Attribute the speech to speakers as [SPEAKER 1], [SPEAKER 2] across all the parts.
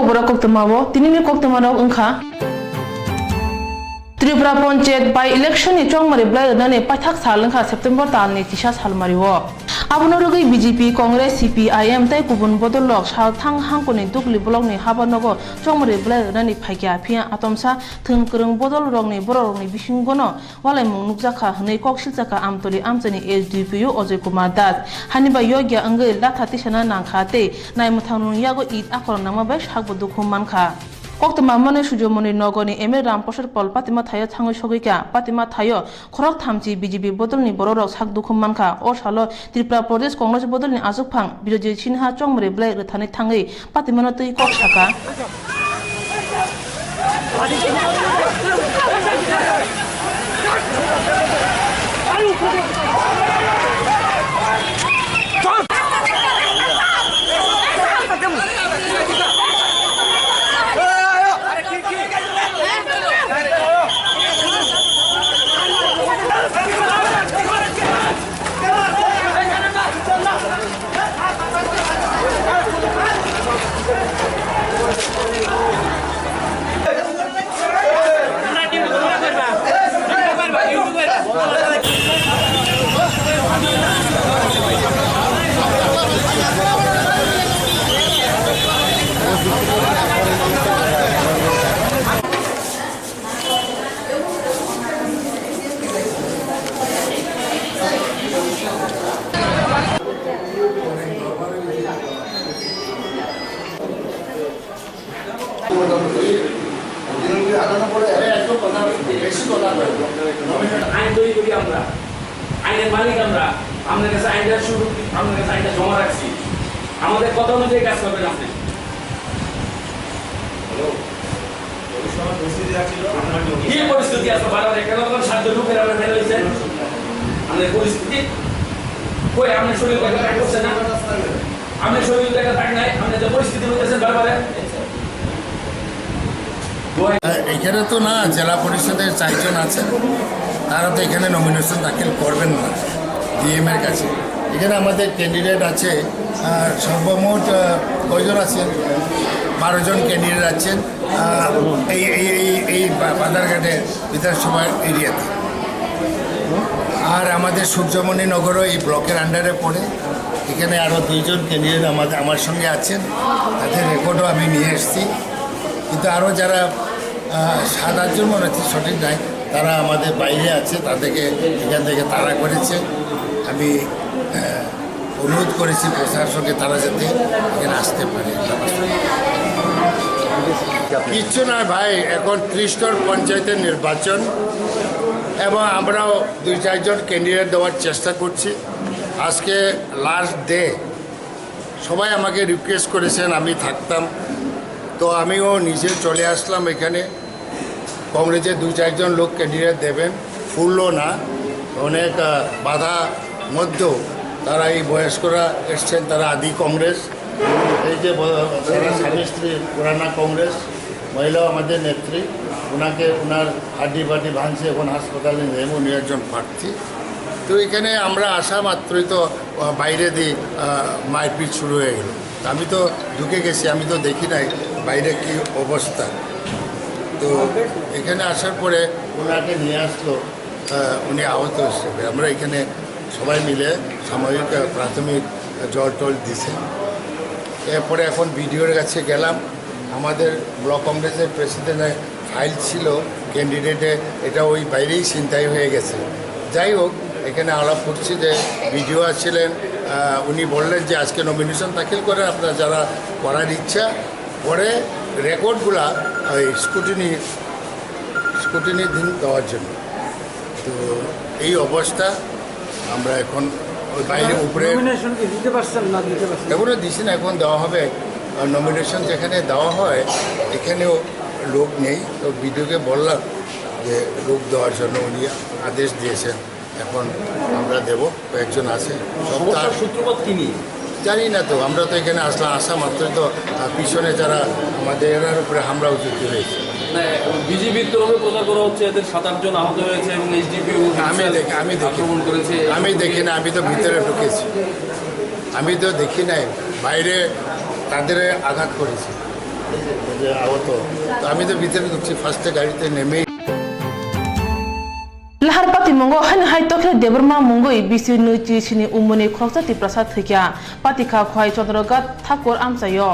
[SPEAKER 1] Kokborok Koktwma bo tinini Koktwma rok wngkha Tripura Panchayat by election ni chongmari blai nani paithak sal wngkha September tal ni tisa salmari o abono rogui BJP Congress CPIM tai kubun bodol lok sal thang hangkoni dukli blok ni habanogo chongmari blai nani phaikya phia atomsa thung krung bodol rok ni borok ni bisingono walai mung nukjaka hnei kok silchaka amtoli amchani SDPU Ojay Kumar Das haniba yogya angai latha tisana nangkha te naimuthanung yago id akhor nama bai sakbo dukhum mankha Koktwma mane sujomoni nogoni eme ramposar pol patima thayo thangoi sogika patima thayo khorok thamchi BJP bodolni bororok sak dukhum mankha o salo Tripura Pradesh Congress bodolni azukphang Biroji Sinha chongmre blai rethani thangai patimano tui kok saka
[SPEAKER 2] আইন তৈরি করি আমরা আইনের মালিক আমরা আমাদের কাছে আইনটা শুরু আমাদের কাছে আইনটা জমা রাখছি আমাদের কথা অনুযায়ী কাজ করবেন আপনি কি পরিস্থিতি আছে বারবার কেন তখন সাধ্য লোকের আমরা মেনে হয়েছেন আমাদের পরিস্থিতি কই আপনার শরীর কথা কাজ করছে না আপনার শরীর দেখা থাক নাই আপনি যে পরিস্থিতি হইতেছেন বারবার
[SPEAKER 3] এখানে তো না জেলা পরিষদের 4 জন আছেন তারা তো এখানে নমিনেশন দাখিল করবেন না ডিএম এর কাছে এখানে আমাদের ক্যান্ডিডেট আছে সর্বমোট কয়জন আছেন 12 জন ক্যান্ডিডেট আছেন এই বাজারঘাটে বিধানসভা এরিয়াতে আর আমাদের সূর্যমণি নগরও এই ব্লকের আন্ডারে পড়ে এখানে আরও 2 জন ক্যান্ডিডেট আমার সঙ্গে আছেন তাদের রেকর্ডও আমি নিয়ে এসেছি কিন্তু আরও যারা 7-8 জন মনে হচ্ছে সঠিক নাই তারা আমাদের বাইরে আছে তাদেরকে এখান থেকে তাড়া করেছে আমি অনুরোধ করেছি প্রশাসনকে তারা যাতে এখানে আসতে পারে কিচ্ছু নয় ভাই এখন 30টা পঞ্চায়েতের নির্বাচন এবং আমরাও 2-4 জন ক্যান্ডিডেট দেওয়ার চেষ্টা করছি আজকে লাস্ট ডে সবাই আমাকে রিকোয়েস্ট করেছেন আমি থাকতাম তো আমিও নিজে চলে আসলাম এখানে কংগ্রেসের 2-4 জন লোক ক্যান্ডিডেট দেবেন ফুলও না অনেক বাধা মধ্যেও তারা এই বয়স্করা এসছেন তারা আদি কংগ্রেস এই যে স্বামী স্ত্রী পুরানা কংগ্রেস মহিলাও আমাদের নেত্রী ওনাকে ওনার হাড্ডি ফাড্ডি ভাঙছে এখন হাসপাতালে নেব উনি একজন প্রার্থী তো এখানে আমরা আসা মাত্রই তো বাইরে দিয়ে মারপিট শুরু হয়ে গেল আমি তো ঢুকে গেছি আমি তো দেখি নাই বাইরে কি অবস্থা তো এখানে আসার পরে ওনাকে নিয়ে আসলো উনি আহত হিসেবে আমরা এখানে সবাই মিলে সাময়িক প্রাথমিক জল টল দিছে এরপরে এখন বিডিওর কাছে গেলাম আমাদের ব্লক কংগ্রেসের প্রেসিডেন্টের ফাইল ছিল ক্যান্ডিডেটে এটা ওই বাইরেই ছিনতাই হয়ে গেছে যাই হোক এখানে আলাপ করছি যে বিডিও আসছিলেন উনি বললেন যে আজকে নমিনেশন দাখিল করে আপনারা যারা করার ইচ্ছা পরে রেকর্ডগুলা ওই স্কুটিনি দিন দেওয়ার জন্য তো এই অবস্থা আমরা এখন ওই বাইরে উপরে এখনও দিছি না এখন দেওয়া হবে নমিনেশন যেখানে দেওয়া হয় এখানেও লোক নেই তো বিডিওকে বললাম যে লোক দেওয়ার জন্য উনি আদেশ দিয়েছেন এখন আমরা দেব কয়েকজন আছে
[SPEAKER 2] সূত্রপাত তিনি
[SPEAKER 3] জানি না তো আমরা তো এখানে আসা মাত্রই তো পিছনে যারা আমাদের এরার উপরে হামলা উচিত হয়েছে
[SPEAKER 2] বিজেপির তরফে প্রচার করা হচ্ছে এদের 7-8 জন আহত হয়েছে এবং এসডিপিও আক্রমণ করেছে
[SPEAKER 3] আমি দেখি না আমি তো ভিতরে ঢুকেছি আমি তো দেখি নাই বাইরে তাদের আঘাত করেছি যে আহত। তো আমি তো ভিতরে ঢুকছি, ফার্স্টে গাড়িতে নেমেই
[SPEAKER 1] lahar pati mongo han hai tokhe debrma mongo bisi nuchi chini umuni Swrangchati prasad thikya pati kha khwai chodrogat thakur amsayo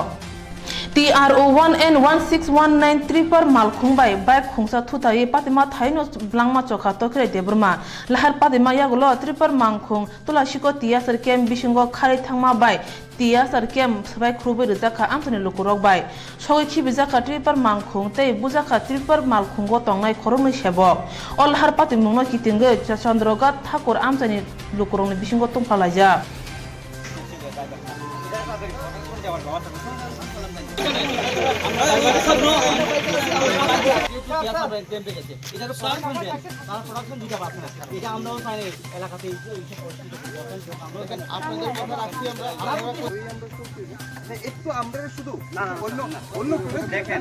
[SPEAKER 1] TRO1N16193 par malkhungbai bike khungsa thutai patima thaino blangma chokha tokre debrma lahar patima yagulo tripar mangkhung tulashiko tiasar kem bisingo khari thangma bai tiasar kem sabai khrubai rijaka amtani lukurok bai sogoi khibijaka tripar mangkhung tei bujaka tripar malkhungo tongnai khorongni sebok ol lahar pati mungno kitinge chandrogat thakur amtani lukurongni bisingo tongphalaija
[SPEAKER 4] একটু আমরা শুধু অন্য দেখেন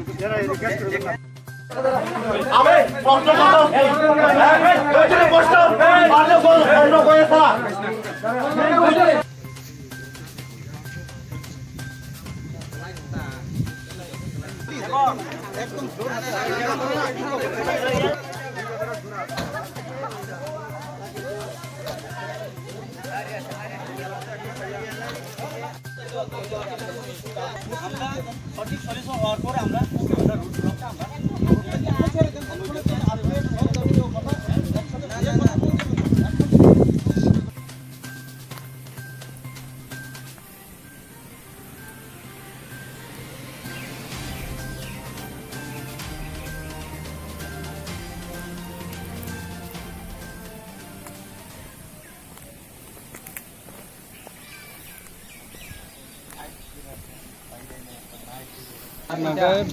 [SPEAKER 4] একদম সঠিক solution হওয়ার পরে আমরা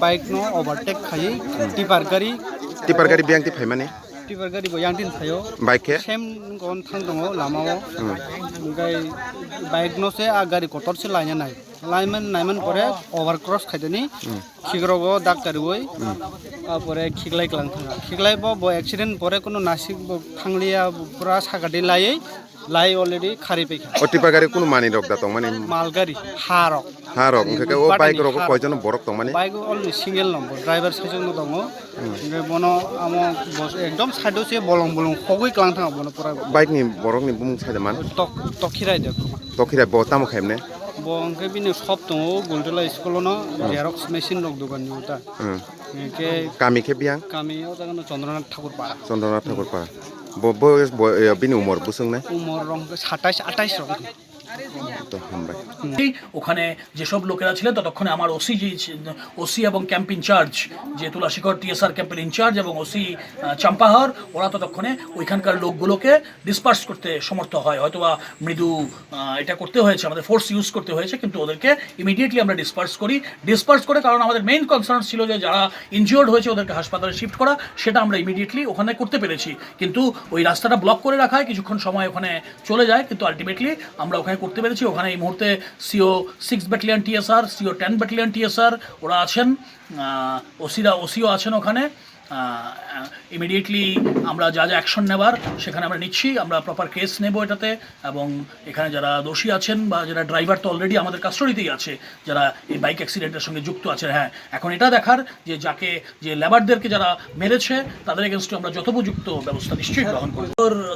[SPEAKER 4] बाइक नो ओवरटेक खाई टिपार गाड़ी
[SPEAKER 5] बियांग ति फाइमाने
[SPEAKER 4] टिपार गाड़ी बो यांटिन थायो
[SPEAKER 5] बाइक के
[SPEAKER 4] सेम गन थांग दङ लामाओ ओमफ्राय बाइक नो से आ गाड़ी कटर से लाइन नाय नायमन परे ओवर क्रॉस खाइदनी खिग्रगो दाग कारुय परे खिगलाय क्लां थाङा खिगलाय बो एक्सीडेंट परे कोनो नासिक थांलिया पुरा सागादि लाई अलरेडी खारि पैखा
[SPEAKER 5] टिपार गाड़ी कोनो मानि रक दा तंग माने
[SPEAKER 4] माल गाड़ी हारक
[SPEAKER 5] ओंखे ओ बाइक रक कयजन बरक तंग माने
[SPEAKER 4] bike only single number driver साइजन दङ ओमफ्राय बनो आमो बस एकदम साइडो से बलं खगै क्लां थाङा बनो पुरा
[SPEAKER 5] बाइक नि बरक नि बुं साइदमान
[SPEAKER 4] तखिराय दे
[SPEAKER 5] तखिराय बताम खायमने
[SPEAKER 4] बो ओंखे बिनि शप दङ गुलटला स्कुलनो जेरक्स मेसिन रक दुकान निउता के
[SPEAKER 5] कामी के बियांग
[SPEAKER 4] कामियाव जागोन चन्द्रनाथ ठाकुर पारा
[SPEAKER 5] बो बिनि उमर बुसंने
[SPEAKER 4] उमर रंग 27 28 रक
[SPEAKER 2] ওখানে যেসব লোকেরা ছিলেন ততক্ষণে আমার ওসি এবং ক্যাম্প ইনচার্জ যে তুলাশিখর টিএসআর ক্যাম্পের ইনচার্জ এবং ওসি চাম্পাহার ওরা ততক্ষণে ওইখানকার লোকগুলোকে ডিসপার্স করতে সমর্থ হয় হয়তোবা মৃদু এটা করতে হয়েছে আমাদের ফোর্স ইউজ করতে হয়েছে কিন্তু ওদেরকে ইমিডিয়েটলি আমরা ডিসপার্স করে কারণ আমাদের মেইন কনসার্ন ছিল যে যারা ইনজিওর্ড হয়েছে ওদেরকে হাসপাতালে শিফট করা সেটা আমরা ইমিডিয়েটলি ওখানে করতে পেরেছি কিন্তু ওই রাস্তাটা ব্লক করে রাখায় কিছুক্ষণ সময় ওখানে চলে যায় কিন্তু আলটিমেটলি আমরা ওখানে করতে পেরেছি ওখানে এই মুহূর্তে CO 6 battalion TSR CO 10 battalion TSR ওরা আছেন ওসিও আছেন ওখানে ইমিডিয়েটলি আমরা যা অ্যাকশন নেবার সেখানে আমরা নিচ্ছি আমরা প্রপার কেস নেব এটাতে এবং এখানে যারা দোষী আছেন বা যারা ড্রাইভার তো অলরেডি আমাদের কাস্টডিতেই আছে যারা এই বাইক অ্যাক্সিডেন্টের সঙ্গে যুক্ত আছে হ্যাঁ এখন এটা দেখার যে লেবারদেরকে যারা মেরেছে তাদের এগেনস্টে আমরা যথোপযুক্ত ব্যবস্থা নিশ্চয়ই গ্রহণ করব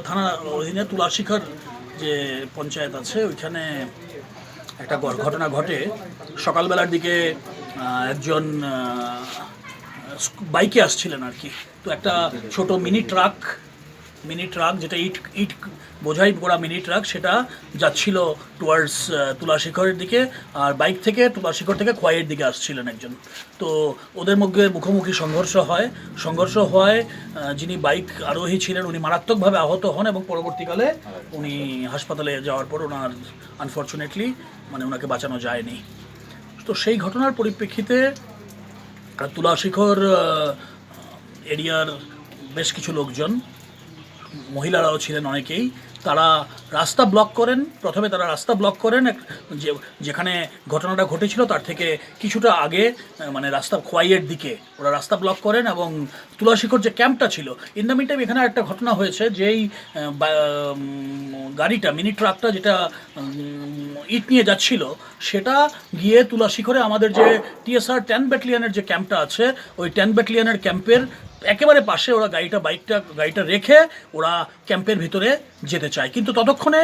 [SPEAKER 2] থানার অধীনে তুলাশিখর যে পঞ্চায়েত আছে ওইখানে একটা ঘটনা ঘটে সকালবেলার দিকে একজন বাইকে আসছিলেন আর কি তো একটা ছোট মিনি ট্রাক যেটা ইট বোঝাই করা মিনি ট্রাক সেটা যাচ্ছিল টুয়ার্ডস তুলাশিখরের দিকে আর বাইক থেকে তুলাশিখর থেকে খোয়াইয়ের দিকে আসছিলেন একজন তো ওদের মধ্যে মুখোমুখি সংঘর্ষ হয় যিনি বাইক আরোহী ছিলেন উনি মারাত্মকভাবে আহত হন এবং পরবর্তীকালে উনি হাসপাতালে যাওয়ার পর ওনার আনফর্চুনেটলি ওনাকে বাঁচানো যায়নি তো সেই ঘটনার পরিপ্রেক্ষিতে তুলাশিখর এরিয়ার বেশ কিছু লোকজন
[SPEAKER 6] মহিলারাও ছিলেন অনেকেই, তারা রাস্তা ব্লক করেন। প্রথমে তারা রাস্তা ব্লক করেন যেখানে ঘটনাটা ঘটেছিল তার থেকে কিছুটা আগে, মানে রাস্তা খোয়াইয়ের দিকে ওরা রাস্তা ব্লক করেন এবং তুলাশিখর যে ক্যাম্পটা ছিল, ইন দ্য মিন টাইম এখানে একটা ঘটনা হয়েছে, যেই গাড়িটা মিনি ট্রাকটা যেটা ইট নিয়ে যাচ্ছিল সেটা গিয়ে তুলাশিখরে আমাদের যে TSR 10 ব্যাটালিয়নের যে ক্যাম্পটা আছে, ওই 10 ব্যাটালিয়নের ক্যাম্পের একেবারে পাশে ওরা গাড়িটা রেখে ওরা ক্যাম্পের ভিতরে যেতে চায়। কিন্তু ততক্ষণে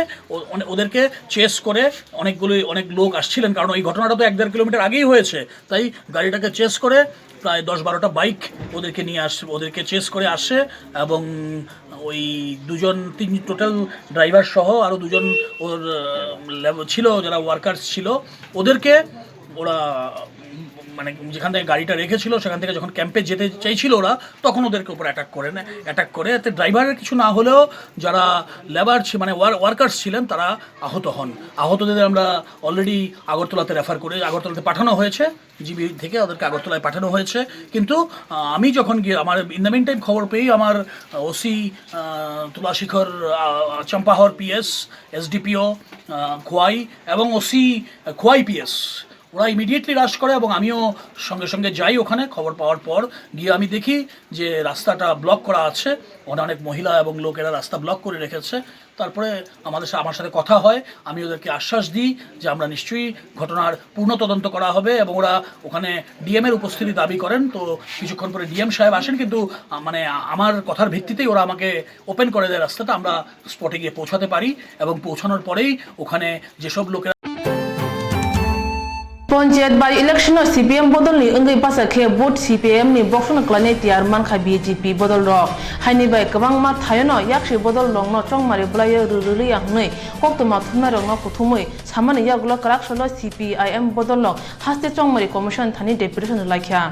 [SPEAKER 6] ওদেরকে চেস করে অনেক লোক আসছিলেন, কারণ এই ঘটনাটা তো 1-1.5 কিলোমিটার আগেই হয়েছে, তাই গাড়িটাকে চেস করে প্রায় 10-12টা বাইক ওদেরকে চেস করে আসে এবং ওই তিন টোটাল ড্রাইভার সহ আরও 2জন ওর ছিল যারা ওয়ার্কার্স ছিল, ওদেরকে ওরা মানে যেখান থেকে গাড়িটা রেখেছিল সেখান থেকে যখন ক্যাম্পে যেতে চাইছিল ওরা, তখন ওদেরকে উপর অ্যাটাক করে এতে ড্রাইভারের কিছু না হলেও যারা লেবার মানে ওয়ার্কার্স ছিলেন তারা আহত হন। আহতদের আমরা অলরেডি আগরতলাতে পাঠানো হয়েছে, জিবি থেকে ওদেরকে আগরতলায় পাঠানো হয়েছে। কিন্তু আমি যখন গিয়ে আমার ইন দ্য মিন টাইম খবর পেয়েই আমার ওসি তুলাশিখর, চম্পাহর PS, SDPO খোয়াই এবং ওসি খোয়াই PS ওরা ইমিডিয়েটলি রাশ করে এবং আমিও সঙ্গে সঙ্গে যাই ওখানে। খবর পাওয়ার পর গিয়ে আমি দেখি যে রাস্তাটা ব্লক করা আছে, অনেক মহিলা এবং লোকেরা রাস্তা ব্লক করে রেখেছে। তারপরে আমার সাথে কথা হয়, আমি ওদেরকে আশ্বাস দিই যে আমরা নিশ্চয়ই ঘটনার পূর্ণ তদন্ত করা হবে এবং ওরা ওখানে ডিএমের উপস্থিতি দাবি করেন। তো কিছুক্ষণ পরে ডিএম সাহেব আসেন, কিন্তু মানে আমার কথার ভিত্তিতেই ওরা আমাকে ওপেন করে দেয় রাস্তাটা, আমরা স্পটে গিয়ে পৌঁছাতে পারি এবং পৌঁছানোর পরেই ওখানে যেসব লোকেরা
[SPEAKER 1] পঞ্চায়েত বাই ইলেকশন CPM বদল ni engai basa khe vote CPM ni boxna klane tiar man kha BJP bodol rok haini bai kwbang ma thayono yakse bodol rong no chongmari blaye ruruli yangnei Koktwma thumna rong no puthumui samani yagulo krak solo CPIM bodol rok haste chongmari commission thani deputation laikha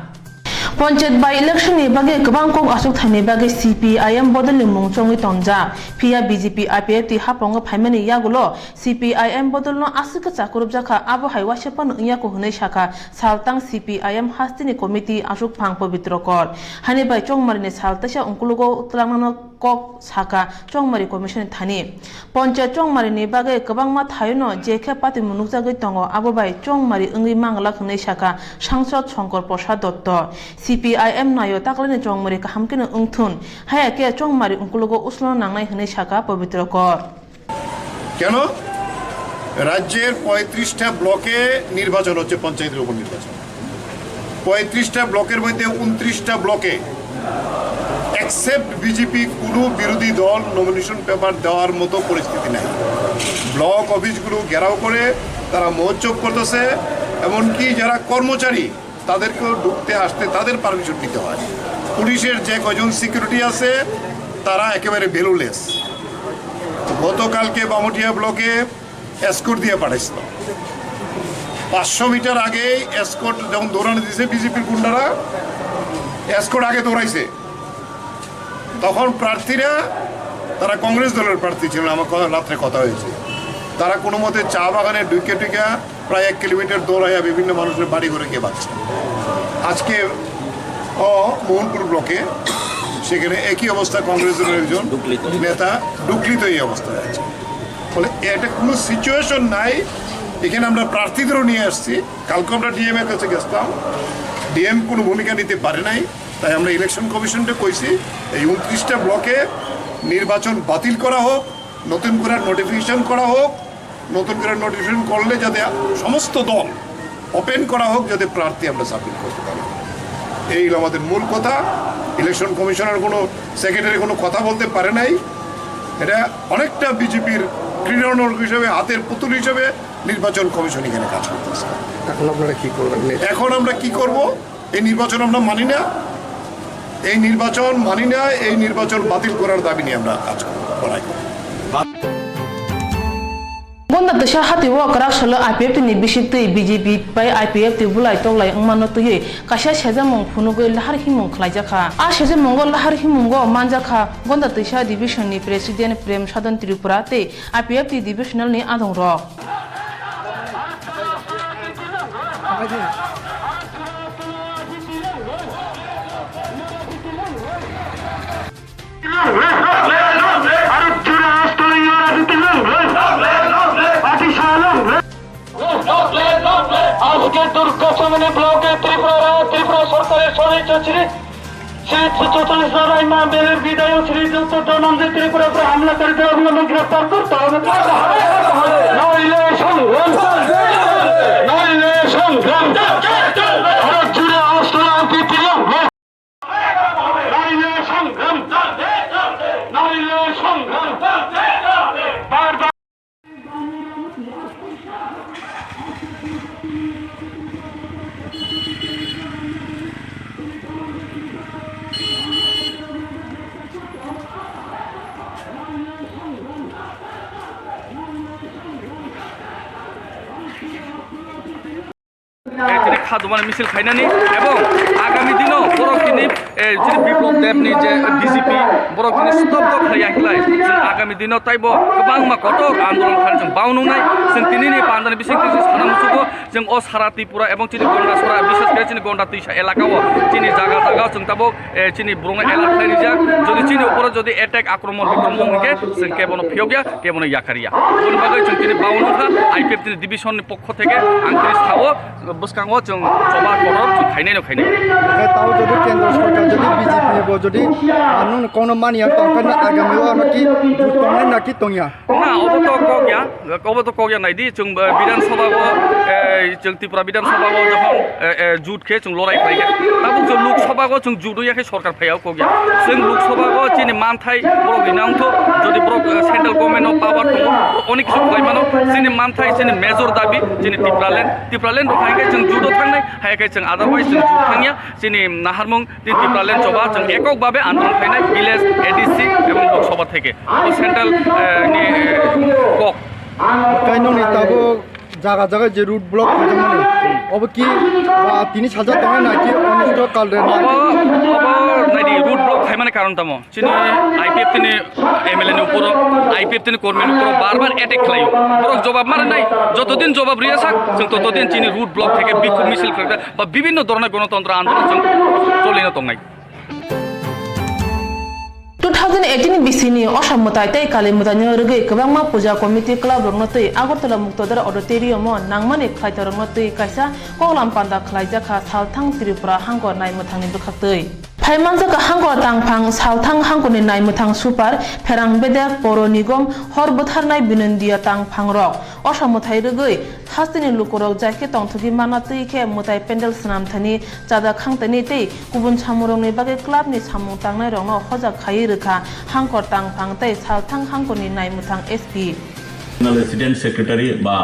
[SPEAKER 1] panchayat by election ni bage kwbang kok asuk thaini bage CPIM bodol ni mungchongi tonja phia BJP IPF ti hapongo phaimani yagulo CPIM bodol no asuk chakurup jakha abo haiwa sepan iya ko hunai shaka saltang CPIM hastini committee asuk phang pavitro kor hani bai chongmari ni saltasa ungkulugo utlangno kok saka chongmari commission thani panchayat chongmari ni bage kwbang ma thayono jekhe pati munukjagoi tongo abo bai chongmari engi mangla hunai shaka sangsad Shankar Prasad Dotto CPIM nayo taklani chongmari kahamkene ungthun haya ke chongmari ungkulugo uslo nangnai hunai shaka pavitro kor
[SPEAKER 7] কেন রাজ্যের 35টা ব্লকে নির্বাচন হচ্ছে, পঞ্চায়েতের উপনির্বাচন 35টা ব্লকের মধ্যে 29টা ব্লকে except BJP কোনো বিরোধী দল নমিনেশন পেপার দেওয়ার মতো পরিস্থিতি নেই। ব্লক অফিসগুলো ঘেরাও করে তারা মহোৎসব করতেছে, এমনকি যারা কর্মচারী তাদেরকেও ঢুকতে আসতে তাদের পারমিশন নিতে হয়। পুলিশের যে কজন সিকিউরিটি আছে তারা একেবারে ভ্যালুলেস। গতকালকে বামুটিয়া ব্লকে এসকোর্ট দিয়ে পাঠাইছিল, 500 মিটার আগে এসকোর্ট যখন দৌড়ানো দিয়েছে বিজেপির গুন্ডারা, এসকোর্ট আগে দৌড়াইছে। তখন প্রার্থীরা তারা কংগ্রেস দলের প্রার্থী ছিলেন, আমার রাত্রে কথা হয়েছে, তারা কোনো মতে চা বাগানে ঢুকে প্রায় 1 কিলোমিটার দৌড়াইয়া বিভিন্ন মানুষের বাড়ি ঘরে গিয়ে বাঁচছে। আজকে মোহনপুর ব্লকে সেখানে একই অবস্থা, কংগ্রেস দলের একজন নেতা ডুকলিত এই অবস্থায় আছে। ফলে এটা কোনো সিচুয়েশন নাই। এখানে আমরা প্রার্থীদেরও নিয়ে আসছি, কালকে আমরা ডিএম এর কাছে গেছিলাম, ডিএম কোনো ভূমিকা নিতে পারে নাই। তাই আমরা ইলেকশন কমিশনকে কইছি এই 29টা ব্লকে নির্বাচন বাতিল করা হোক, নতুন করে নোটিফিকেশন করা হোক, নতুন করে নোটিফিকেশন করলে যাতে সমস্ত দল ওপেন করা হোক, যাতে প্রার্থী আমরা সাবমিট করতে পারি। এই হলো আমাদের মূল কথা। ইলেকশন কমিশনার কোনো সেক্রেটারি কোনো কথা বলতে পারে নাই। এটা অনেকটা বিজেপির ক্রীড়ানক হিসেবে, হাতের পুতুল হিসেবে নির্বাচন কমিশন এখানে কাজ করতেছে।
[SPEAKER 5] এখন আপনারা কি করবেন?
[SPEAKER 7] এখন আমরা কি করব? এই নির্বাচন আমরা মানি না, এই নির্বাচন বাতিল করার দাবি নিয়ে আমরা কাজ করব, লড়াই করব।
[SPEAKER 1] Gonda desha hati wo karak shalo IPF ni bisik BJP bai IPF ti bulai toklai angmano tuye kasha sheja mong phunugo lahar himong khlaijaka a sheja mongo lahar himongo manjaka Gonda desha division ni president Prem Sadan Tripura te IPF ti divisional ni adong rok
[SPEAKER 8] Let বর্তমানে ব্লকে ত্রিপুরা সরকারের স্বরাষ্ট্রমন্ত্রী শ্রী চৌধুরী নারায়ণ নামের বিধায়ক শ্রী চৌধুরী ত্রিপুরা উপরে হামলাকারীদের অবিলম্বে গ্রেফতার করতে হবে। নইলে সংগ্রাম নইলে সংগ্রাম ভারত জুড়ে অবস্থান দিলাম নইলে সংগ্রাম নইলে সংগ্রাম বারবার
[SPEAKER 2] তিনি খাদ্যমান মিছিল খাইনানি এবং আগামী দিনও বরক তিনি যে বিপ্লব দেবনি যে ডিজিপি বরক তিনি স্তব্ध खालायाखै जों आगामी दिनाव ताइबो गोबां मा कठोर आन्दोलन खालामनो जों बावनांनाय जों दिनैनि बान्दानि बिसेंथि जों सानामुसुबो जों अ सारा त्रिपुरा एबं चिनि गन्डासरा बिशेष करे चिनि गन्डा दैसा एलाकाव चिनि जागा जों ताबो चिनि ब्रंगा एलार्ट खालायनि যদি চিনি উপরে যদি অ্যাটাক আক্রমণ বিক্রমণ হইকে जों কেবল ফিয়োগিয়া কেবল ইয়াকারিয়া কোন বাগै जों তিনি बावनांखा आइपिएफ তিনি ডিভিশনनि পক্ষ থেকে आंखिनि सावो বসকাङो जों जबा गरब जों खायनायनो खायनाय
[SPEAKER 4] তাও যদি কেন্দ্র সরকার যদি বিজেপি যদি আনুন কোন মানিয়া তখন আগামীও নাকি জুটনে নাকি তংয়া
[SPEAKER 2] না অবত কগিয়া নাইদি जों বিধানসভাও जों ত্রিপুরা বিধানসভাও যখন জুট খে जों লড়াই খাইগে তাবো जों লোকসভাও जों জুডইয়াখै সরকার ফায়াও কগিয়া जों लोकसभाও চিনি মানथाय বড় গিনাंथ যদি বড় সেন্ট্রাল গভর্নমেন্ট অফ পাওয়ার দङ অনেক কিছু খাইমাनो চিনি মানथाय চিনি মেজর দাবি চিনি টিপ্রালেন্ড রखायगे जों जुदो थांनाय हायाखै जों आदारवाइज जों जुद थांनिया जोंनि नाहारमुं टिप्रालेन्ड जबा जों एककभावे आन्दोलन खालामनाय ভিলেজ এডিসি এবং লোকসভা থেকে সেন্ট্রাল नि কক
[SPEAKER 4] কাইননি তাবো জায়গা জায়গা যে রুট ব্লক হইতামানে অব কি তিনি সাজা তঙা নাকি অনিষ্ট কালরে
[SPEAKER 2] নাইদি রুট ব্লক খাইমানে কারণ তামো চিনি আইপিএফ তিনি এমএলএ नि উপর আইপিএফ তিনি কর্মীর উপর বারবার অ্যাটাক খালাयो বরক জবাব মারে নাই যতদিন জবাব রিয়া থাক जों ততদিন চিনি রুট ব্লক থেকে বিক্ষোভ মিছিল করে বা বিভিন্ন ধরনের গণতন্ত্র আন্দোলন जों চলিনো তংনাই
[SPEAKER 1] 2018 बिसिनि असमताय तै कालिमुतानि रगै गोबांमा पूजा committee club रंनतै Agartala Muqtedar auditorium नांमानि खायता रंनतै कायसा कगलाम पान्दा खलायजाखा सालथां त्रिपुरा हांगर नायमथांनि बखातै फाइमानजाका हांगर तांफां सालथां हांगरनि नायमथां सुपार फेरां बेदेक बर निगम हर बोथारनाय बिनन्दिया तांफां रक असमताय रगै हास्तिनि लुकरक जायखे तंथुगि मानातै खे मुताय पेन्डेल सनामथानि जादा खांतनि तै गुबुन सामुरंनि बागै क्लाबनि सामुं तांनाय रंनो हजा खायै रोखा हांकर तांफां तै सालथां हांगरनि नायमथां एसपि
[SPEAKER 9] রেসিডেন্ট সেক্রেটারি বা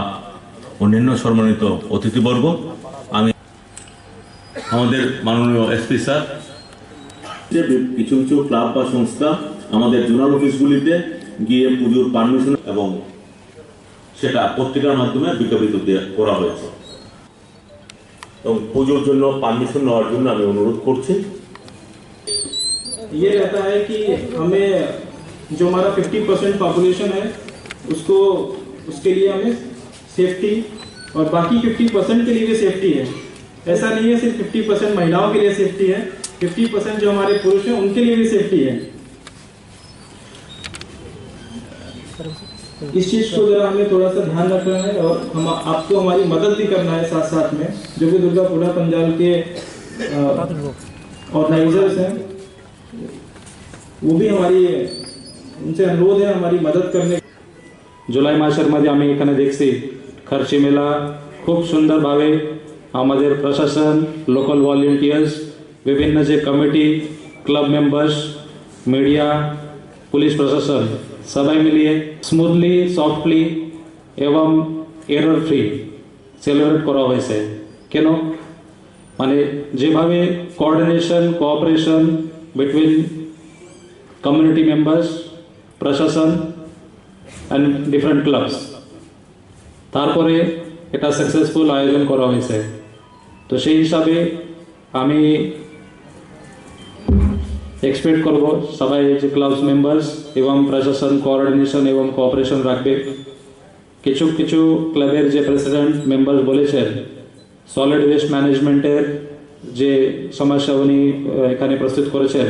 [SPEAKER 9] অন্যান্য সম্মানিত অতিথিবর্গ আমি আমাদের মাননীয় এসপি স্যার কিছু কিছু ক্লাব বা সংস্থা আমাদের জোনাল অফিসগুলিতে গিয়ে পুজোর পারমিশন এবং সেটা পত্রিকার মাধ্যমে বিজ্ঞাপিত করা হয়েছে এবং পুজোর জন্য পারমিশন নেওয়ার জন্য আমি অনুরোধ করছি
[SPEAKER 10] ये रहता है कि हमें जो हमारा 50% पॉपुलेशन है उसको उसके लिए हमें सेफ्टी और बाकी 50% के लिए भी सेफ्टी है ऐसा नहीं है सिर्फ 50% महिलाओं के लिए सेफ्टी है 50% जो हमारे पुरुष हैं उनके लिए भी सेफ्टी है इस चीज़ को जरा हमें थोड़ा सा ध्यान रखना है और हम आपको हमारी मदद भी करना है साथ साथ में जो भी दुर्गा पूरा पंजाब के ऑर्गेनाइजर्स हैं वो भी हमारी उनसे अनुरोध है हमारी मदद करने जुलाई मासामध्ये आम्ही एखाने देखছি खर्ची मेला खूप सुंदर भावे আমাদের প্রশাসন লোকাল ভলেন্টিয়ার্স বিভিন্ন যে committee club members media police প্রশাসন সবাই মিলিয়ে স্মুথলি সফটলি এবং এরর ফ্রি সেলিব্রেট করা হয়েছে কেন মানে যেভাবে coordination cooperation between community members, প্রশাসন and different clubs তারপরে এটা সাকসেসফুল আয়োজন করা হয়েছে তো সেই হিসাবে আমি এক্সপেক্ট করব সবাই যে ক্লাবস মেম্বার্স এবং প্রশাসন কোঅর্ডিনেশন এবং কোঅপারেশন রাখবে কিছু কিছু ক্লাবের যে প্রেসিডেন্ট মেম্বার বলেছেন সলিড ওয়েস্ট ম্যানেজমেন্টের যে সমস্যা উনি এখানে প্রস্তুত করেছেন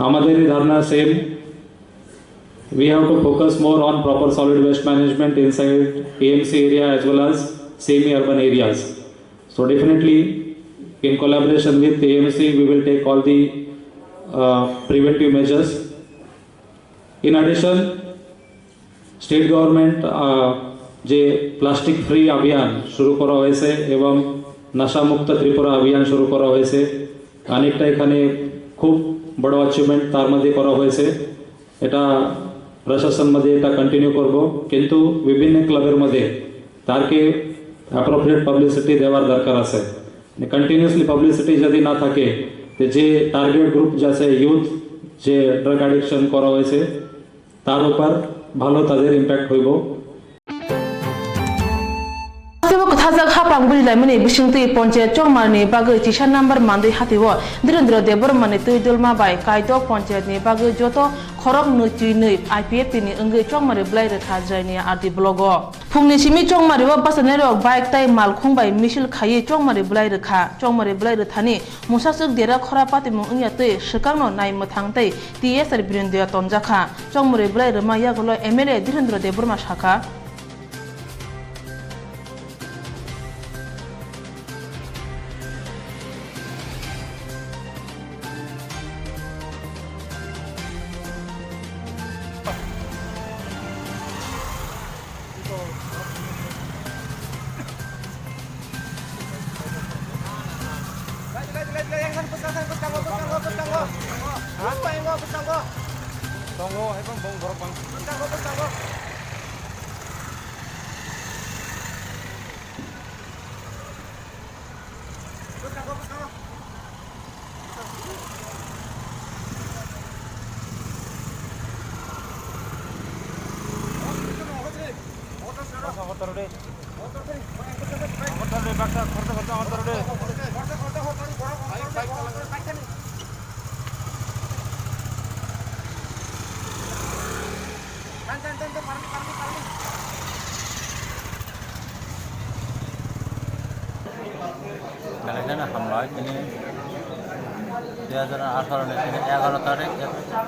[SPEAKER 10] আমাদের ধারণা same we have to focus more on proper solid waste management inside AMC area as well as semi-urban areas So definitely, in collaboration with AMC, we will take all the preventive measures. In addition, state government যে plastic free অভিযান শুরু করা হয়েছে এবং নশামুক্ত ত্রিপুরা অভিযান শুরু করা হয়েছে, অনেকটা এখানে খুব বড় অ্যাচিভমেন্ট তার মধ্যে করা হয়েছে। এটা প্রশাসন মধ্যে এটা কন্টিনিউ করব, কিন্তু বিভিন্ন ক্লাবের মধ্যে তারকে অ্যাপ্রোপ্রিয়েট পাবলিসিটি দেওয়ার দরকার আছে। কন্টিনিউসলি পাবলিসিটি যদি না থাকে, যে টার্গেট গ্রুপ যাচ্ছে ইউথ যে ড্রাগ অ্যাডিকশন করা হয়েছে তার উপর ভালো তাদের ইম্প্যাক্ট হইব।
[SPEAKER 1] Thazak hapang buri lai mani bisingti ponche chongmar ni bagai tisha number mandi hatiwo direndra debor mani tui dulma bai kaidok ponche ni bagai joto khorok nuti nei IPF ni engai chongmar blai re khajai ni arti blogo phungni simi chongmar wa basane rok bike tai mal khungbai misil khai chongmar blai re kha chongmar blai re thani musasuk dera khora pati mung nya tei shikang no nai mathang tei TSR birendya tonja kha chongmar blai re ma yagulo MLA direndra debor ma shaka
[SPEAKER 11] আমরা তিনি 2018 থেকে 11 তারিখ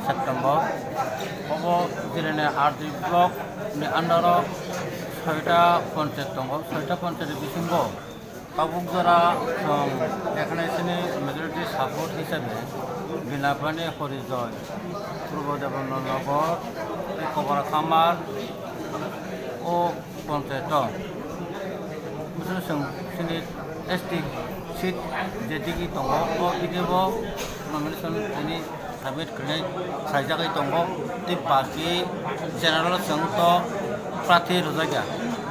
[SPEAKER 11] September অবদিনে আরজি block under 6টা পঞ্চায়েত দङ 6টা পঞ্চায়েতের বিসিঙ্গ কাবুকজরা এখানে তিনি majority support হিসেবে বিনাপানি হরিজয় পূর্ব দেবনগর কবরা খামার ও পঞ্চায়েত তিনি এসটি সিট যেদিকে দङ বিদেব নমিনেশন তিনি সাবমিট করে সাইজাগাই দङ বাকি জেনারেল जोंथ' প্রার্থী রোজাগা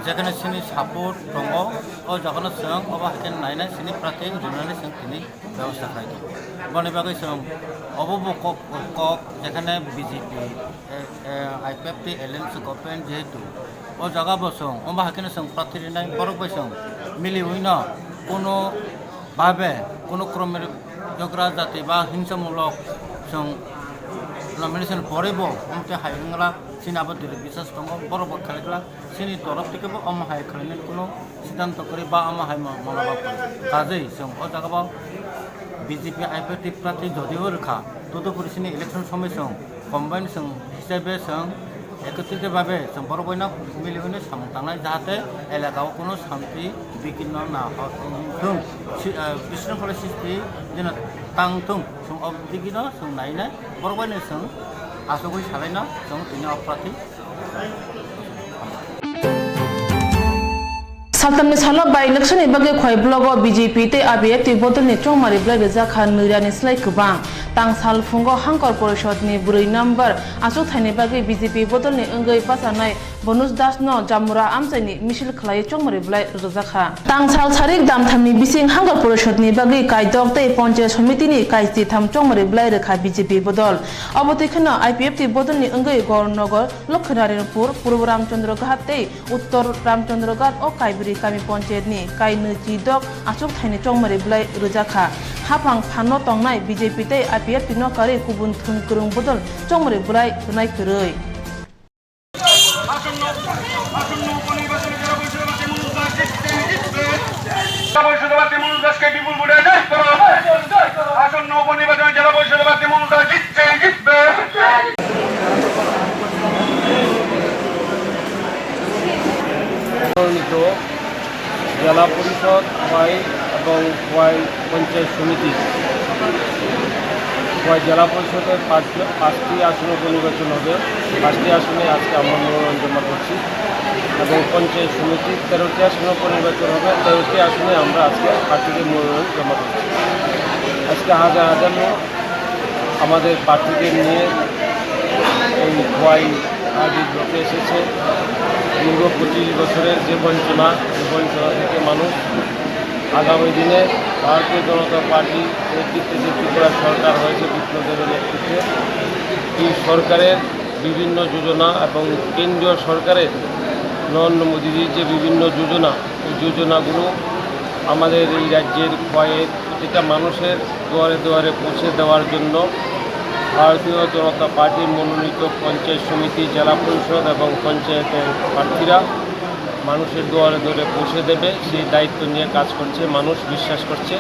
[SPEAKER 11] যেখানে সিনি সাপোর্ট দङ যখন जों অবা হাকেন নাইনাय সিনি প্রার্থী জেনারেল जों তিনি ব্যবস্থা খাইতো বনে বাগै जों অবব কক যেখানে বিজেপি IPF এলায়েন্স গভর্নমেন্ট যেহেতু জায়গাবো जों অবা হাকেন जों প্রার্থী নাই বরকবাই जों মিলিউইন কোনো ভাবে কোনো ক্রমের ঝগড়া জাতি বা হিংসামূলক जों নমিনেশন পরেব অমতে হাইংলা সিনি আবার দিলে বিশ্বাস দङ বরব খেলাগুলা সিনি তরফ থেকেও অম হাই খালাইনাय কোনো সিদ্ধান্ত করে বা অম হাই মনোভাব করে কাজেই जों জায়গাবো বিজেপি IPF প্রার্থী যদিও রেখা তদুপরি সিনি ইলেকশন সময় जों কম্বাইন जों হিসাবে जों একত্রিতভাবে जों বরবইনা মিলিউইনে সামতাंनाय যাতে এলাকাও কোনো শান্তি বিঘ্ন না হथों বিশৃঙ্খলা সৃষ্টি যেন तांथों जों अबदिगिनो जों नायनाय बरबायनो जों आसुगै सालायना जों तिनि अप्राथि
[SPEAKER 1] Saltam ni salo by election ibage khoi blogo BJP te ABF te bodol ni chongmari blai reja khan nirani slai kubang tang sal fungo hangkor porishod ni burui number asu thaini bage BJP bodol ni engai pasanai bonus das no jamura amsai ni misil khlai chongmari blai reja kha tang sal sarik dam thamni bising hangkor porishod ni bage kaidok te panchayat samiti ni kaiti tham chongmari blai rekha BJP bodol abote khana IPF te bodol ni engai gornogar Lokhnaripur Purbo Ramchandra Ghat te Uttor Ramchandra Ghat o Kaibri kami panchayat ni kai nuji dok asuk thaini chongmari blai rujakha hapang phano tongnai BJP te IPF tino kare kubun thun kurung bodol chongmari blai runai khurui
[SPEAKER 4] জেলা পরিষদ হয় এবং খোয়াই পঞ্চায়েত সমিতি খোয়াই জেলা পরিষদের 5টি আসনে উপনির্বাচন হবে। 5টি আসনে আজকে আমরা মনোনয়ন জমা করছি এবং পঞ্চায়েত সমিতির 13টি আসনে উপনির্বাচন হবে। 13টি আসনে আমরা আজকে প্রার্থীদের মনোনয়ন জমা করছি। আজকে হাজার হাজার লোক আমাদের প্রার্থীদের নিয়ে এই খোয়াই আগে ব্লকে এসেছে। দীর্ঘ 25 বছরের যে বঞ্চনা থেকে মানুষ আগামী দিনে ভারতীয় জনতা পার্টি নেতৃত্বে যে ত্রিপুরা সরকার হয়েছে বিপ্লবের নেতৃত্বে, এই সরকারের বিভিন্ন যোজনা এবং কেন্দ্রীয় সরকারের নরেন্দ্র মোদীজির যে বিভিন্ন যোজনা, এই যোজনাগুলো আমাদের এই রাজ্যের খোয়াইয়ের প্রতিটা মানুষের দুয়ারে দুয়ারে পৌঁছে দেওয়ার জন্য ভারতীয় জনতা পার্টির মনোনীত পঞ্চায়েত সমিতি, জেলা পরিষদ এবং পঞ্চায়েতের প্রার্থীরা মানুষের দুয়ারে দুয়ারে পৌঁছে দেবে সেই দায়িত্ব নিয়ে কাজ করছে। মানুষ বিশ্বাস করছে,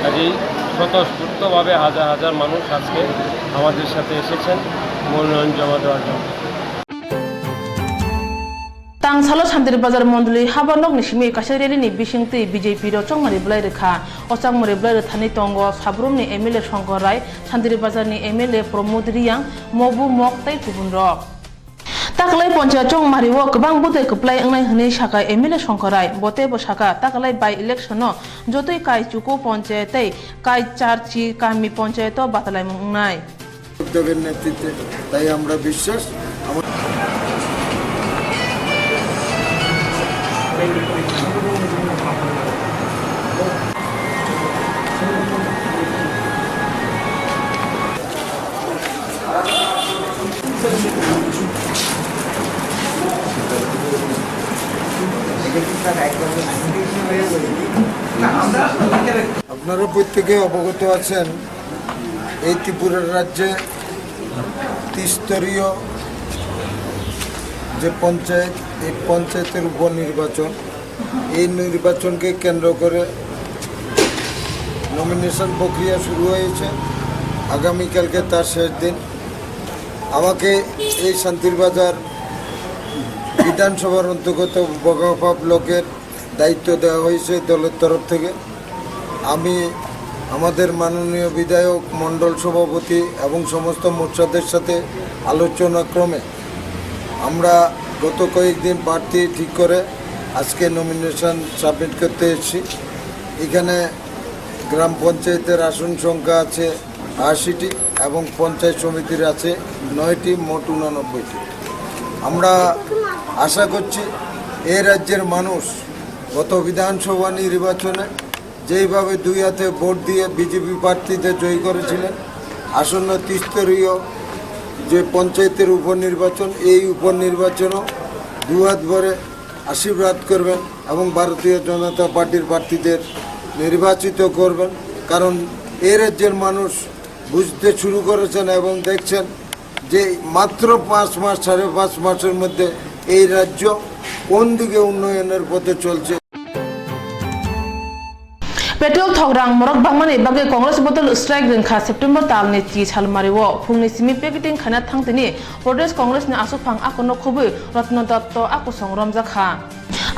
[SPEAKER 4] কাজেই স্বতঃস্ফূর্তভাবে হাজার হাজার মানুষ আজকে আমাদের সাথে এসেছেন মনোনয়ন জমা দেওয়ার জন্য।
[SPEAKER 1] Tangsalo Sandiri Bazar Monduli Habanok Nishimi Kashareni Bishingti BJP ro Chongmari Blai Rekha Ochangmari Blai Thani Tongo Sabrum ni MLA Shonkorai Sandiri Bazar ni MLA Pramod Riyang Mobu Mok Tai Kubun Ro Taklai Poncha Chongmari wo Kbang Budai Kuplai Angnai Hne Shaka MLA Shonkorai Bote Bo Shaka Taklai by election no Jotoi Kai Chuko Poncha Tai Kai Charchi Kami Poncha to Batalai Mungnai
[SPEAKER 3] উদ্যোগের নেতৃত্বে তাই আমরা বিশ্বাস আপনারা প্রত্যেকে অবগত আছেন এই ত্রিপুরা রাজ্যে ত্রিস্তরীয় যে পঞ্চায়েত, এই পঞ্চায়েতের উপনির্বাচন, এই নির্বাচনকে কেন্দ্র করে নমিনেশন প্রক্রিয়া শুরু হয়েছে। আগামীকালকে তার শেষ দিন। আমাকে এই শান্তিরবাজার বিধানসভার অন্তর্গত বগাফা ব্লকের দায়িত্ব দেওয়া হয়েছে দলের তরফ থেকে। আমি আমাদের মাননীয় বিধায়ক, মণ্ডল সভাপতি এবং সমস্ত মোর্চাদের সাথে আলোচনাক্রমে আমরা গত কয়েকদিন প্রার্থী ঠিক করে আজকে নমিনেশন সাবমিট করতে এসেছি। এখানে গ্রাম পঞ্চায়েতের আসন সংখ্যা আছে 80টি এবং পঞ্চায়েত সমিতির আছে 9টি, মোট 89টি। আমরা আশা করছি এই রাজ্যের মানুষ গত বিধানসভা নির্বাচনে যেইভাবে দুই হাতে ভোট দিয়ে বিজেপি প্রার্থীদের জয়ী করেছিলেন, আসন্ন ত্রিস্তরীয় যে পঞ্চায়েতের উপনির্বাচন, এই উপনির্বাচনও দুহাত ভরে আশীর্বাদ করবেন এবং ভারতীয় জনতা পার্টির প্রার্থীদের নির্বাচিত করবেন। কারণ এই রাজ্যের মানুষ বুঝতে শুরু করেছেন এবং দেখছেন যে মাত্র 5 মাস, 5.5 মাসের মধ্যে এই রাজ্য কোন দিকে উন্নয়নের পথে চলছে।
[SPEAKER 1] Petrol Tograng Morok Bangmani Bage Congress Bottle Strike Rinka September Talni Ti Chalmariwo Pungni Simi Pekiting Khanat Thangtini Pradesh Congress ni Asupang Akono Khobu Ratna Datto Aku Songrom Zakha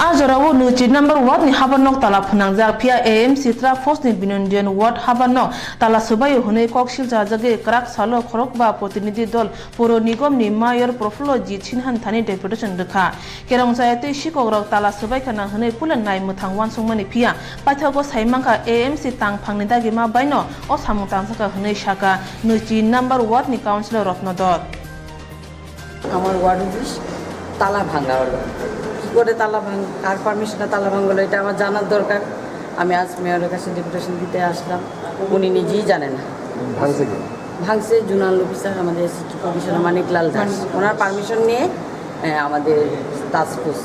[SPEAKER 1] Ajorawo Nuchi number 1 ni Habanok Tala Phunangjak Pia AMC Tra Force ni Binondian Ward Habanok Tala Subai Hune Kokshil Jajage Krak Salo Khorok ba Protinidhi Dol Puro Nigom ni Mayor Profilo Ji Chinhan Thani Deputation Rekha Kerong Sayate Shikogrok Tala Subai Kana Hune Pulan Nai Muthang Wan Songmani Pia Pathago Saimangka AMC Tang Pangnidagi Ma Baino O Samung Tangsaka Hune Shaka Nuchi number 1 ni Councilor Ratnadot
[SPEAKER 12] আমার word office তালা ভাঙা হলো। কী করে তালা কার পারমিশনে তালা ভাঙলো এটা আমার জানার দরকার। আমি আজ মেয়রের কাছে ডেপুটেশন দিতে আসলাম, উনি নিজেই জানে না। ভাঙছে জোনাল অফিসার আমাদের সিটি কমিশনার মানিকলাল দাস, ওনার পারমিশন নিয়ে আমাদের টাস্কফোর্স,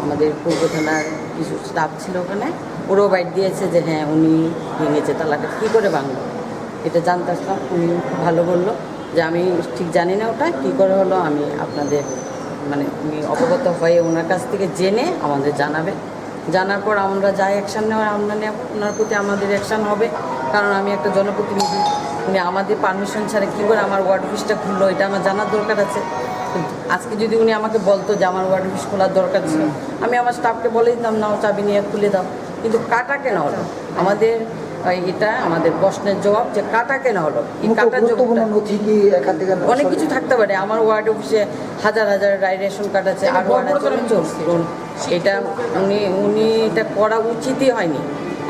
[SPEAKER 12] আমাদের পূর্ব থানার কিছু স্টাফ ছিল ওখানে, ওরও বাইট দিয়েছে যে হ্যাঁ উনি ভেঙেছে তালাটা। কী করে ভাঙলো এটা জানতে আসলাম। উনি ভালো বললো যে আমি ঠিক জানি না ওটা কী করে হলো, আমি আপনাদের মানে উনি অবগত হয়ে ওনার কাছ থেকে জেনে আমাদের জানাবে। জানার পর আমরা যা অ্যাকশান নেওয়ার আমরা নেব, ওনার প্রতি আমাদের অ্যাকশান হবে। কারণ আমি একটা জনপ্রতিনিধি, উনি আমাদের পারমিশন ছাড়া কী করে আমার ওয়ার্ড অফিসটা খুললো এটা আমার জানার দরকার আছে। আজকে যদি উনি আমাকে বলতো যে আমার ওয়ার্ড অফিস খোলার দরকার ছিল, আমি আমার স্টাফকে বলে দিতাম নাও চাবি নিয়ে খুলে দাও, কিন্তু কাটা কেন হলো আমাদের এটা আমাদের প্রশ্নের জবাব যে কাটা কেন হলো এই কাটার জবাবটা অনেক কিছু থাকতে পারে আমার ওয়ার্ড অফিসে হাজার হাজার রেশন কার্ড আছে আরও চলছে এটা উনি এটা করা উচিতই হয়নি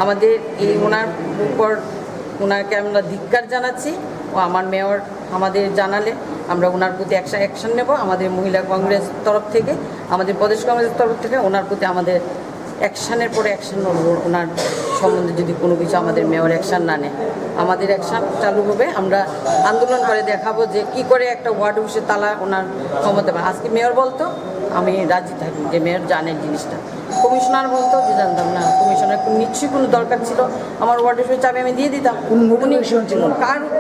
[SPEAKER 12] আমাদের এই ওনার উপর ওনাকে আমরা ধিক্কার জানাচ্ছি ও আমার মেয়র আমাদের জানালে আমরা ওনার প্রতি অ্যাকশন নেব আমাদের মহিলা কংগ্রেস তরফ থেকে আমাদের প্রদেশ কংগ্রেসের তরফ থেকে ওনার প্রতি আমাদের অ্যাকশানের পরে অ্যাকশন নেব ওনার সম্বন্ধে যদি কোনো কিছু আমাদের মেয়র অ্যাকশান না নেয় আমাদের অ্যাকশান চালু হবে আমরা আন্দোলন করে দেখাবো যে কি করে একটা ওয়ার্ড অফিসে তালা ওনার ক্ষমতা পায় আজকে মেয়র বলতো আমি রাজি থাকি যে মেয়র জানেন জিনিসটা কমিশনার বলতো যে জানতাম না কমিশনার নিশ্চয়ই কোনো দরকার ছিল আমার ওয়ার্ড অফিসের চাবি আমি দিয়ে দিতাম উনি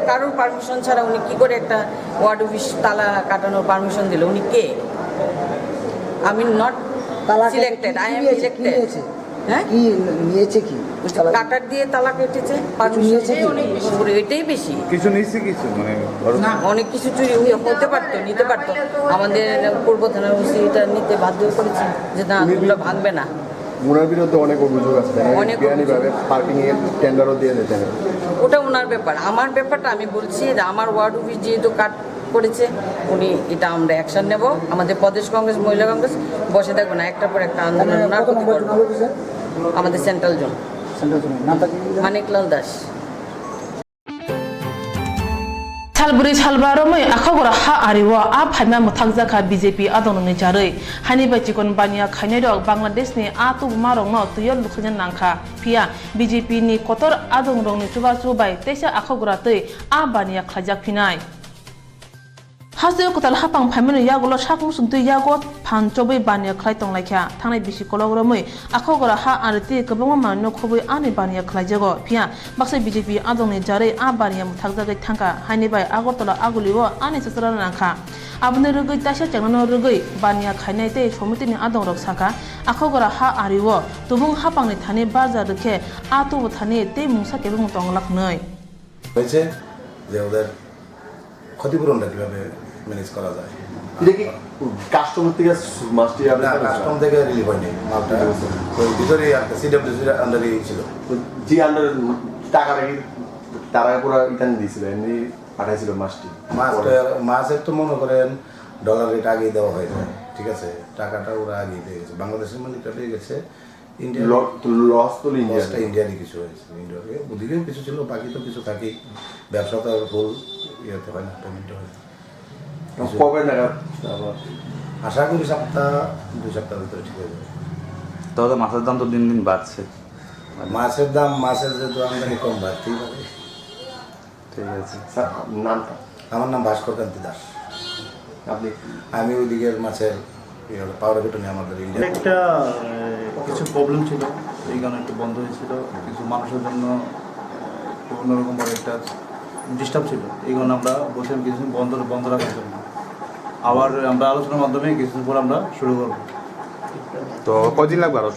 [SPEAKER 12] কারোর পারমিশন ছাড়া উনি কি করে একটা ওয়ার্ড অফিস তালা কাটানোর পারমিশন দিল উনি কে আমি not selected I am elected হ্যাঁ কি নিয়েছে কি কাটার দিয়ে তালা কেটেছে এটাই বেশি
[SPEAKER 13] কিছু নিয়েছে কিছু মানে
[SPEAKER 12] অনেক কিছু চুরি হতে পারতো নিতে পারতো আমাদের পূর্ব থানার ওসি এটা নিতে বাধ্য করেছে যে না তোমরা ভাঙবে না
[SPEAKER 13] ওনার বিরুদ্ধে অনেক অভিযোগ আছে অনেক পার্কিং এর টেন্ডারও দিয়ে দিতে
[SPEAKER 12] ওটা ওনার ব্যাপার আমার ব্যাপারটা আমি বলছি যে আমার ওয়ার্ড অফিস যেহেতু কাট করেছে উনি এটা আমরা অ্যাকশন নেব আমাদের প্রদেশ কংগ্রেস মহিলা কংগ্রেস বসে থাকবো না একটার পর একটা আন্দোলন আমাদের central zone Maniklal Das
[SPEAKER 1] Salburi salbaromai akhagora ha ariwa a phaima muthakjaka BJP adononi jaroi hani bachikon bania khainarok Bangladesh ni a tu marong no tuyol lukhajan nangkha pia BJP ni kotor adongrong ni chuba chubai teisa akhagora tei a bania khlajak phinai Haseo kotal hapang phaimani yagulo sakmusung tui yagot phan chobai bania khlai tonglaikha thangnai bisi kologromoi akhagora ha arti kobangma manno khoboi ani bania khlaijago pia bakse BJP adongni jarei a bania muthakjagai thangka haini bai agortola aguliwo ani sasara nangkha abone rugoi tasha changnano rugoi bania khainai tei somitini adongrok saka akhagora ha ariwo tubung hapangni thani bajar rukhe atu thani tei mungsa kebung tonglak noi
[SPEAKER 14] হয়েছে যে ওদের ক্ষতিপূরণটা কিভাবে manage করা যায়
[SPEAKER 13] এটা কি customer থেকে মাছটি
[SPEAKER 14] কাস্টম থেকে রিলিভ হয়নি মালটা ওই ভিতরে সিডব্লিউসির আন্ডারে ছিল
[SPEAKER 13] জি আন্ডার টাকাটা কি তারা পুরো ইটান দিয়েছিল এমনি পাঠাইছিল মাছটি
[SPEAKER 14] মাছের তো মনে করেন ডলার রেট আগেই দেওয়া হয়ে যায় ঠিক আছে টাকাটা ওরা আগেই পেয়ে গেছে বাংলাদেশের মালিকটা পেয়ে গেছে ইন্ডিয়ারই কিছু হয়েছে ইন্ডিয়াকে ওদিকেও কিছু ছিল বাকি তো কিছু থাকেই ব্যবসা তো ফুল ইয়েতে হয় না পেমেন্ট হয়
[SPEAKER 13] কবে নাগাদ
[SPEAKER 14] আশা করি দুই সপ্তাহের ভিতরে ঠিক হয়ে যাবে
[SPEAKER 13] তাহলে মাছের দাম তো দিন দিন বাড়ছে
[SPEAKER 14] মাছের যেহেতু আমদানি কম বাড়তেই পারে
[SPEAKER 13] ঠিক আছে স্যার নামটা
[SPEAKER 14] আমার নাম ভাস্কর কান্তি দাস
[SPEAKER 13] আপনি
[SPEAKER 14] আমি ওই দিকের মাছের পাওয়ার ঘটনা আমাদের ইন্ডিয়া
[SPEAKER 4] একটা কিছু প্রবলেম ছিল এই কারণে একটু বন্ধ হয়েছিল কিছু মানুষের জন্য অন্যরকম একটা ডিস্টার্ব ছিল এই কারণে আমরা বলছিলাম কিছুদিন বন্ধ রাখার জন্য আবার আমরা আলোচনার মাধ্যমে কিছুদিন পর আমরা শুরু করবো
[SPEAKER 13] তো কয়দিন লাগবে আরো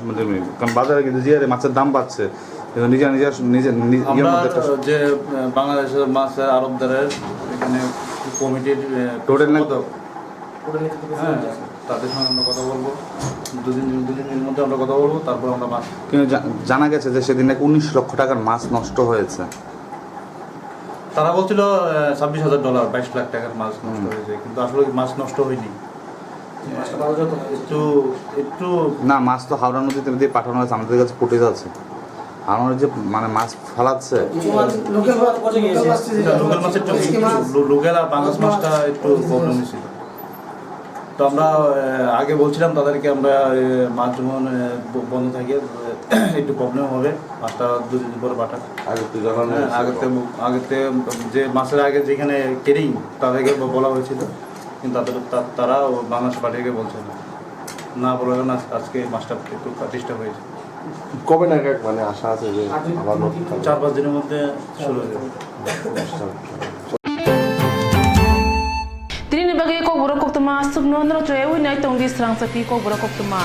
[SPEAKER 13] কারণ বাজারে কিন্তু যে মাছের দাম বাড়ছে
[SPEAKER 4] যে বাংলাদেশের মাছের আড়তদারের এখানে কমিটির
[SPEAKER 13] টোটাল
[SPEAKER 4] হ্যাঁ তাদের সঙ্গে আমরা কথা বলবো দুদিনের মধ্যে আমরা কথা বলবো তারপর আমরা মাছ
[SPEAKER 13] কিন্তু জানা গেছে যে সেদিন নাকি 19 লক্ষ টাকার মাছ নষ্ট হয়েছে
[SPEAKER 4] তারা বলছিল $26,000 22 লাখ টাকার মাছ নষ্ট হয়েছে কিন্তু আসলে মাছ নষ্ট হয়নি একটু
[SPEAKER 13] না মাছ তো হাওড়া নদীতে দিয়ে পাঠানো হয়েছে আমাদের কাছে ফুটেজ আছে আমার যে মানে মাছ ফালাচ্ছে
[SPEAKER 4] লোকাল মাছের লোকাল আর পাঙ্গাস মাছটা একটু প্রবলেম হয়েছিল তো আমরা আগে বলছিলাম তাদেরকে আমরা মাছ যখন বন্ধ থাকে একটু প্রবলেম হবে মাছটা 2 দিন পরে পাঠান আগেতে যে মাছের আগে যেখানে কেরিং তাদেরকে বলা হয়েছিল কিন্তু তারা বাংলাদেশ পাঠিয়ে বলছে না বলার কারণে আজকে মাছটা একটু ডিস্টার্ব হয়েছে
[SPEAKER 13] কবে নাগাদ মানে আশা আছে যে আবার
[SPEAKER 4] 4-5 দিনের মধ্যে শুরু হয়ে যাবে
[SPEAKER 1] Trini bagi Kokborok Koktwma subno nro choy wi nai tongdi Swrangchati Kokborok Koktwma